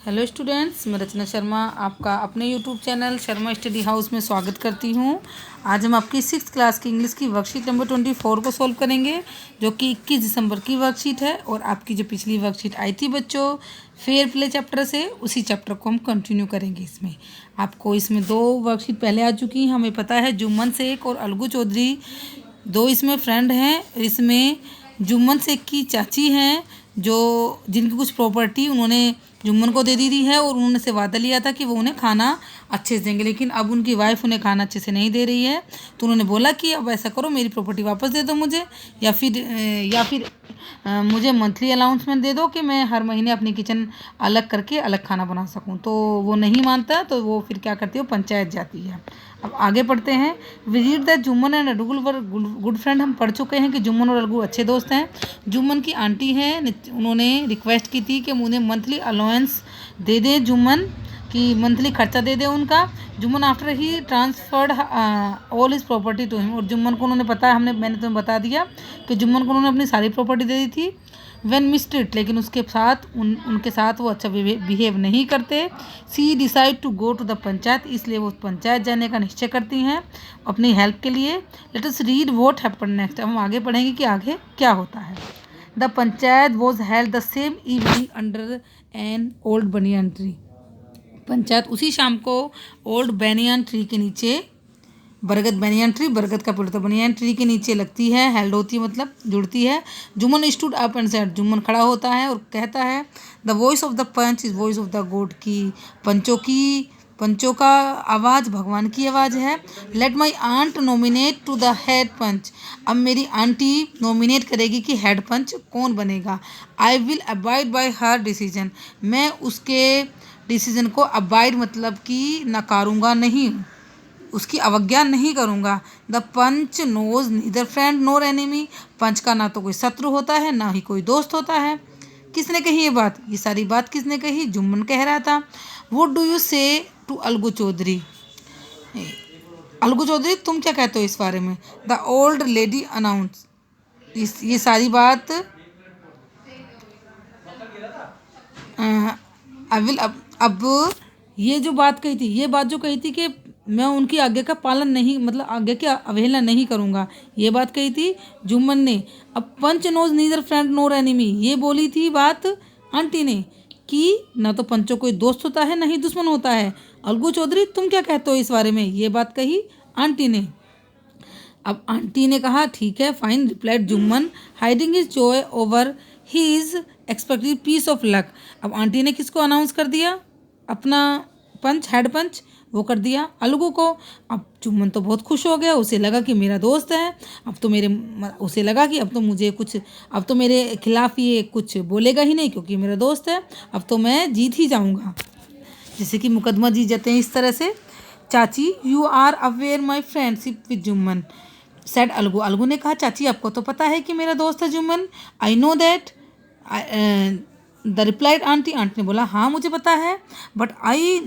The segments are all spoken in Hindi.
हेलो स्टूडेंट्स, मैं रचना शर्मा आपका अपने YouTube channel Sharma study house में स्वागत करती हूँ। आज हम आपकी 6th क्लास की इंग्लिश की वर्कशीट नंबर 24 को सॉल्व करेंगे, जो कि 21 दिसंबर की वर्कशीट है। और आपकी जो पिछली वर्कशीट आई थी बच्चों फेयर प्ले चैप्टर से, उसी चैप्टर को हम कंटिन्यू करेंगे। इसमें 2 वर्कशीट पहले आ चुकी हैं, हमें पता है। जुम्मन शेख और अलगू चौधरी 2 इसमें फ्रेंड हैं। इसमें जुम्मन शेख की चाची हैं, जो जिनकी कुछ प्रॉपर्टी उन्होंने जुम्मन को दे दी है, और उन्होंने से वादा लिया था कि वो उन्हें खाना अच्छे से देंगे। लेकिन अब उनकी वाइफ उन्हें खाना अच्छे से नहीं दे रही है, तो उन्होंने बोला कि अब ऐसा करो, मेरी प्रॉपर्टी वापस दे दो मुझे, या फिर मुझे मंथली अलाउंसमेंट दे दो कि मैं हर महीने अपनी किचन अलग करके अलग खाना बना सकूं। तो वो नहीं मानता, तो वो फिर क्या करती है, वो पंचायत जाती है। अब आगे पढ़ते हैं। विजिट द जुम्मन एंड अडुगुल वर गुड फ्रेंड। हम पढ़ चुके हैं कि जुम्मन और अलगू अच्छे दोस्त हैं। जुम्मन की आंटी हैं, उन्होंने रिक्वेस्ट की थी कि मुझे मंथली अलाउंस दे दे, जुम्मन की मंथली खर्चा दे दे उनका। Jumman after he transferred all his property to him. और जुम्मन को उन्होंने पता, मैंने तुम्हें बता दिया कि जुम्मन को उन्होंने अपनी सारी प्रॉपर्टी दे दी थी। वेन मिस्ट्रीट, लेकिन उसके साथ उनके साथ वो अच्छा बिहेव नहीं करते। She decide to go to the panchayat, इसलिए वो पंचायत जाने का निश्चय करती हैं अपनी हेल्प के लिए। Let us read what happened next. अब हम आगे पढ़ेंगे कि आगे क्या होता है। The panchayat was held the same evening under an old banyan tree. Panchayat उसी शाम को ओल्ड बेनियन ट्री के नीचे, बरगद का पेड़, तो बनियान ट्री के नीचे लगती है। हेल्ड होती है मतलब जुड़ती है। Jumman stood up and said, Jumman खड़ा होता है और कहता है, the voice of the panch is voice of the God, की पंचों का आवाज़ भगवान की आवाज़ है। Let my aunt nominate to the head panch. अब मेरी आंटी नॉमिनेट करेगी कि हेड पंच कौन बनेगा। I will abide by her decision, मैं उसके डिसीजन को अबाइड मतलब कि नकारूंगा नहीं, उसकी अवज्ञा नहीं करूँगा। The panch knows neither friend nor enemy. Panch का ना तो कोई शत्रु होता है, ना ही कोई दोस्त होता है। किसने कही ये बात? ये सारी बात किसने कही? जुम्मन कह रहा था। व्हाट डू यू से टू अलगू चौधरी? अलगू चौधरी, तुम क्या कहते हो इस बारे में? The old lady announce. ये सारी बात आई विल अब ये जो बात कही थी, ये बात जो कही थी कि मैं उनकी आज्ञा का पालन नहीं, मतलब आज्ञा की अवहेलना नहीं करूँगा, ये बात कही थी जुम्मन ने। अब पंच knows neither friend nor enemy, ये बोली थी बात आंटी ने कि ना तो पंचों कोई दोस्त होता है, ना ही दुश्मन होता है। अलगू चौधरी, तुम क्या कहते हो इस बारे में? ये बात कही आंटी ने। अब आंटी ने कहा, ठीक है, fine, replied Jumman, hiding his joy over his expected piece of luck. अब आंटी ने किसको अनाउंस कर दिया? अपना पंच, हेड पंच, वो कर दिया अलगू को। अब जुम्मन तो बहुत खुश हो गया, उसे लगा कि मेरा दोस्त है, उसे लगा कि अब तो मेरे खिलाफ ये कुछ बोलेगा ही नहीं, क्योंकि मेरा दोस्त है, अब तो मैं जीत ही जाऊंगा, जैसे कि मुकदमा जीत जाते हैं इस तरह से। चाची, you are aware my friendship with Jumman, said Algu. Algu ने कहा, चाची आपको तो पता है कि मेरा दोस्त है Jumman. I know that, the replied aunty. Aunty ने बोला, हाँ मुझे पता है, but I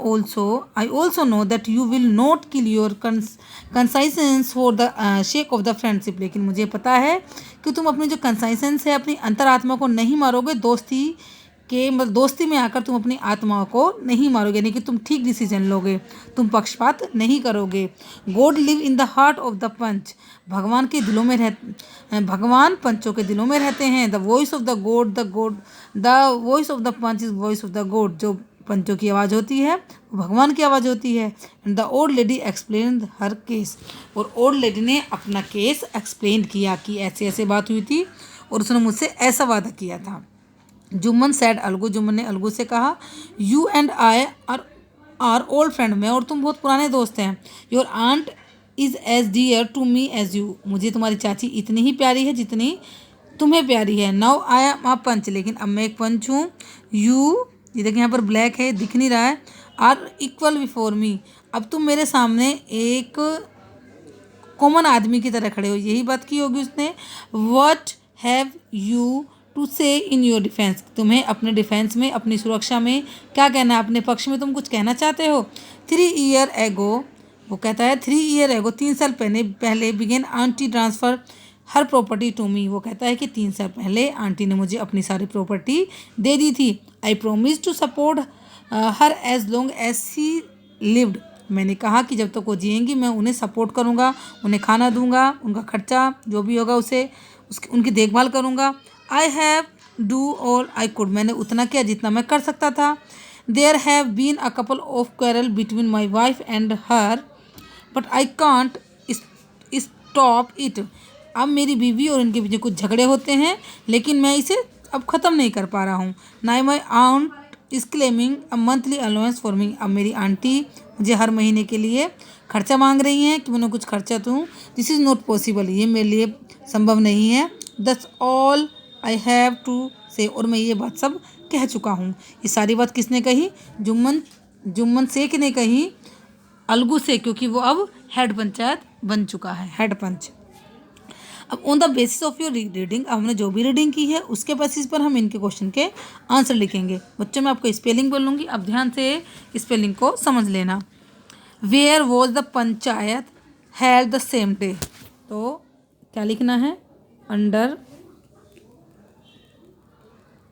also know that you will not kill your conscience for the sake of the friendship. लेकिन मुझे पता है कि तुम अपनी जो कंसाइसेंस है, अपनी अंतरात्मा को नहीं मारोगे, दोस्ती में आकर तुम अपनी आत्मा को नहीं मारोगे, यानी कि तुम ठीक डिसीजन लोगे, तुम पक्षपात नहीं करोगे। God live in the heart of the panch, भगवान पंचों के दिलों में रहते हैं। The voice of the voice of the panch is voice of the God, जो पंचों की आवाज़ होती है वो भगवान की आवाज़ होती है। The old lady explain her case, और ओल्ड लेडी ने अपना केस एक्सप्लेन किया कि ऐसे ऐसे बात हुई थी और उसने मुझसे ऐसा वादा किया था। जुम्मन सैड अलगू, जुम्मन ने अलगू से कहा, you and I are old friend, मैं और तुम बहुत पुराने दोस्त हैं। Your aunt is as dear to me as you, मुझे तुम्हारी चाची इतनी ही प्यारी है जितनी तुम्हें प्यारी है। नाउ आई एम अ पंच, लेकिन अब मैं एक पंच हूँ। यू, ये देखिए यहाँ पर ब्लैक है, दिख नहीं रहा है, आर इक्वल बिफोर मी, अब तुम मेरे सामने एक कॉमन आदमी की तरह खड़े हो, यही बात की होगी उसने। व्हाट हैव यू टू से इन योर डिफेंस, तुम्हें अपने डिफेंस में, अपनी सुरक्षा में क्या कहना है, अपने पक्ष में तुम कुछ कहना चाहते हो। 3 ईयर एगो, वो कहता है 3 ईयर एगो, 3 साल पहले began aunty transfer her property to me, वो कहता है कि 3 साल पहले आंटी ने मुझे अपनी सारी प्रॉपर्टी दे दी थी। I promise to support her as long as she lived. मैंने कहा कि जब तक वो जिएंगी मैं उन्हें सपोर्ट करूँगा, उन्हें खाना दूंगा, उनका खर्चा जो भी होगा उसे उनकी देखभाल करूँगा। I have do all I could, मैंने उतना किया जितना मैं कर सकता था। There have been a couple of quarrel between my wife and her but I can't stop it. अब मेरी बीवी और इनके बीच कुछ झगड़े होते हैं लेकिन मैं इसे अब ख़त्म नहीं कर पा रहा हूँ। Now my aunt is claiming a monthly allowance for me. अब मेरी आंटी मुझे हर महीने के लिए खर्चा मांग रही हैं कि मैं उन्हें कुछ खर्चा दूँ। दिस इज़ नॉट पॉसिबल, ये मेरे लिए संभव नहीं है। That's all I have to say, और मैं ये बात सब कह चुका हूँ। ये सारी बात किसने कही? जुम्मन शेख ने कही अलगू से, क्योंकि वो अब हेड पंचायत बन चुका है, हेड पंच। अब on the basis of your reading, अब हमने जो भी रीडिंग की है उसके बेसिस पर हम इनके क्वेश्चन के आंसर लिखेंगे। बच्चों मैं आपको स्पेलिंग बोलूँगी, अब ध्यान से स्पेलिंग को समझ लेना। Where was the panchayat had the same day, तो क्या लिखना है? अंडर,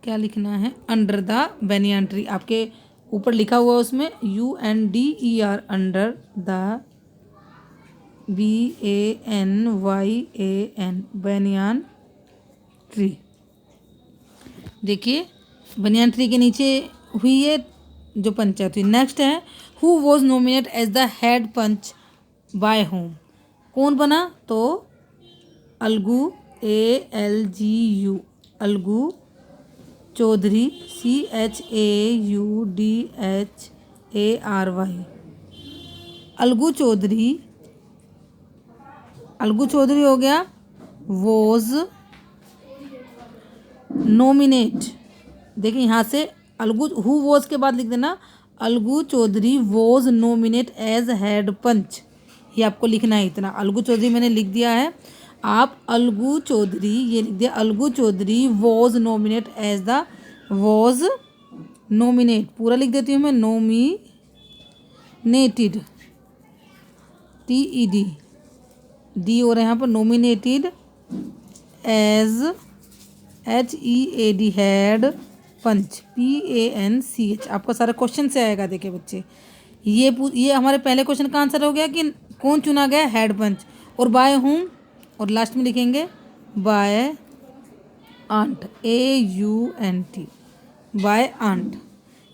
क्या लिखना है? Under the banyan tree. आपके ऊपर लिखा हुआ उसमें UNDER, under the BANYAN, banyan tree. देखिए बनियान ट्री के नीचे हुई है जो पंचायत हुई। नेक्स्ट है who was nominate as the head panch by whom, कौन बना? तो अलगू, ALGU, अलगू चौधरी, CHAUDHARY, अलगू चौधरी हो गया। वॉज नॉमिनेट, देखिए यहाँ से अलगू, हु वॉज के बाद लिख देना Algu Chaudhary was nominate as head panch, ये आपको लिखना है इतना। अलगू चौधरी मैंने लिख दिया है, आप अलगू चौधरी ये लिख दिया, Algu Chaudhary was nominate as the, was nominate पूरा लिख देती हूँ मैं, नोमिनेटेड, TED, डी हो रहा है यहाँ पर, नॉमिनेटेड एज HEAD, हेड पंच, PANCH। आपका सारा क्वेश्चन से आएगा। देखिए बच्चे ये हमारे पहले क्वेश्चन का आंसर हो गया कि कौन चुना गया? हेड पंच। और बाय होम, और लास्ट में लिखेंगे by aunt, AUNT, by aunt.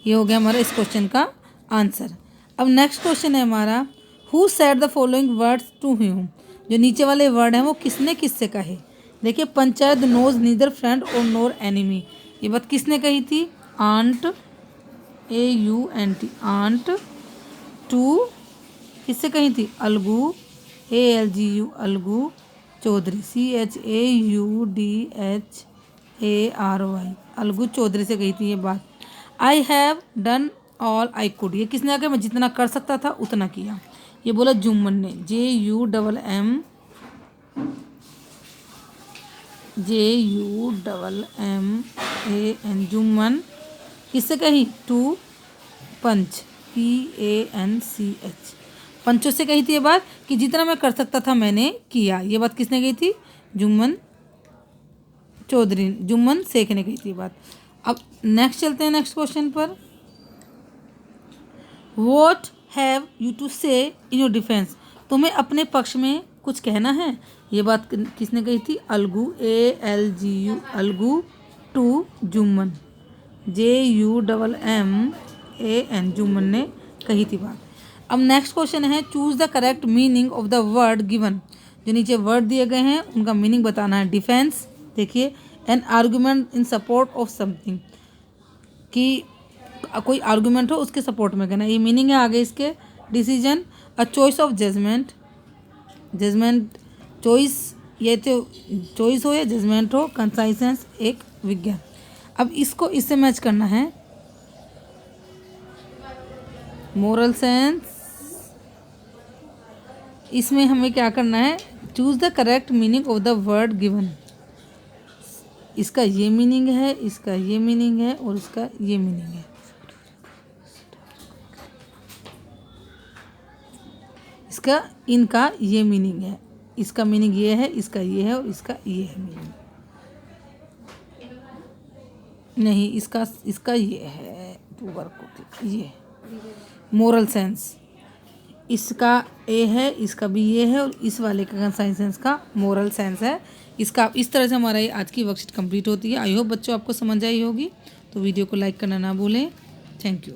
ये हो गया हमारा इस क्वेश्चन का आंसर। अब नेक्स्ट क्वेश्चन है हमारा who said the following words to him, जो नीचे वाले वर्ड हैं वो किसने किससे कहे? देखिए पंचायत नोज नीदर फ्रेंड और नोर एनिमी, ये बात किसने कही थी? आंट, AUNT, आंट टू किससे कही थी? अलगू, ALGU, अलगू चौधरी, CHAUDHARY, अलगू चौधरी से कही थी ये बात। I have done all I could, ये किसने आके मैं जितना कर सकता था उतना किया, ये बोला जुम्मन ने, JUMMAN, जुम्मन। किससे कही? टू पंच, PANCH, पंचों से कही थी ये बात कि जितना मैं कर सकता था मैंने किया। ये बात किसने कही थी? जुम्मन शेख ने कही थी ये बात। अब नेक्स्ट चलते हैं नेक्स्ट क्वेश्चन पर। वॉट हैव यू टू से इन योर डिफेंस, तुम्हें अपने पक्ष में कुछ कहना है? ये बात किसने कही थी? Algu, ALGU, Algu to Jumman, JUMMAN, Jumman ने कही थी बात। अब नेक्स्ट क्वेश्चन है choose the correct meaning of the word given, जो नीचे वर्ड दिए गए हैं उनका मीनिंग बताना है। डिफेंस, देखिए N argument in support of something, कि कोई आर्गूमेंट हो उसके सपोर्ट में कहना, ये मीनिंग है। आगे इसके decision, a choice of judgement, choice, ये तो चॉइस हो या जजमेंट हो, कंसाइसेंस, एक विज्ञान। अब इसको इससे मैच करना है, मोरल सेंस, इसमें हमें क्या करना है? Choose the correct meaning of the word given. इसका ये मीनिंग है, इसका ये मीनिंग है और इसका ये मीनिंग है। इसका इनका ये मीनिंग है, इसका मीनिंग ये है, इसका ये है और इसका ये है मीनिंग। नहीं, इसका इसका ये है टू वर्क, ये मोरल सेंस, इसका ए है, इसका भी ये है, और इस वाले का कंसाइन सेंस का मोरल सेंस है। इसका इस तरह से हमारा ये आज की वर्कशीट कंप्लीट होती है। आई होप बच्चों आपको समझ आई होगी। तो वीडियो को लाइक करना ना भूलें। Thank you.